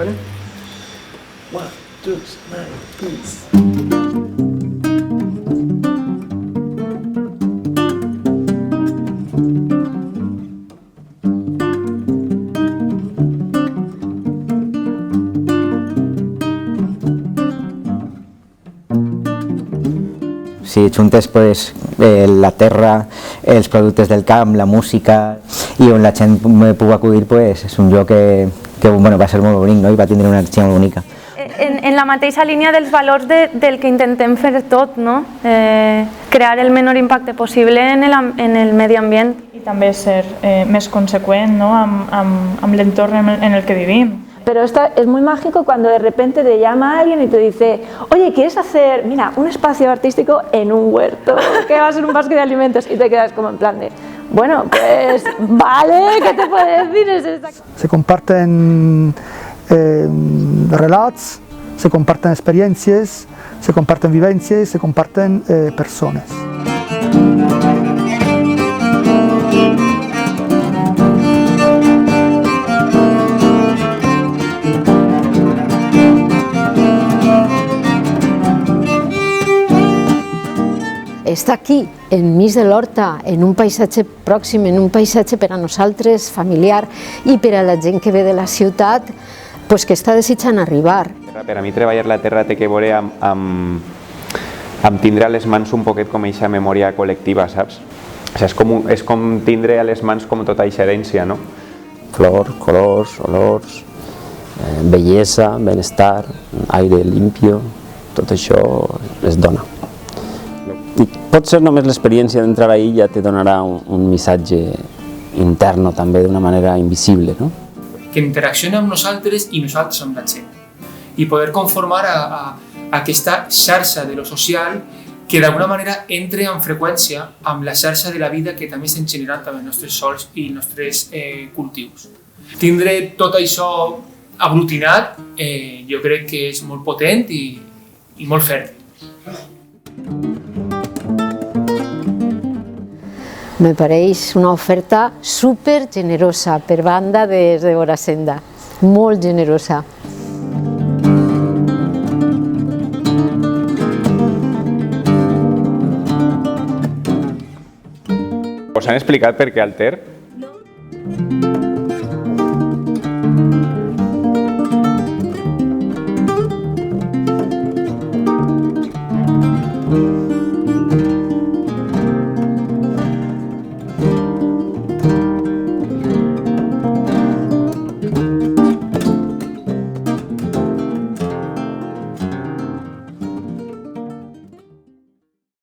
¿vale? 1, 2, 9, please. Si juntes pues, la terra, els productes del camp, la música i on la gent pugui acudir, pues, és un lloc que bueno, va ser molt bonic, no? I va tindre una energia molt bonica. En la mateixa línia dels valors del que intentem fer tot, no? Crear el menor impacte possible en el medi ambient. I també ser més conseqüent, ¿no? amb l'entorn en el que vivim. Pero es muy mágico cuando de repente te llama alguien y te dice, oye, ¿quieres hacer, mira, un espacio artístico en un huerto, que va a ser un bosque de alimentos? Y te quedas como en plan de, bueno, pues vale, ¿qué te puedo decir? Se comparten relats, se comparten experiencias, se comparten vivencias, se comparten personas. Està aquí, enmig de l'horta, en un paisatge pròxim, en un paisatge per a nosaltres familiar i per a la gent que ve de la ciutat, pues que està desitjant arribar. Per a mi treballar la terra té que veure amb tindre a les mans un poquet com eixa memòria col·lectiva, saps? O sigui, és com tindre a les mans com tota eixa herència, no? Flor, colors, olors, bellesa, benestar, aire limpio, tot això es dona. I potser només l'experiència d'entrar ahí ja te donarà un missatge interno també d'una manera invisible, no? Que interacciona amb nosaltres i nosaltres amb la gent. I poder conformar a aquesta xarxa de lo social que d'alguna manera entre en freqüència amb la xarxa de la vida que també estem generant també els nostres sols i els nostres cultius. Tindre tot això aglutinat jo crec que és molt potent i molt fèrtil. Me pareix una oferta super generosa per banda de Borasenda, molt generosa. Us han explicat per què al Ter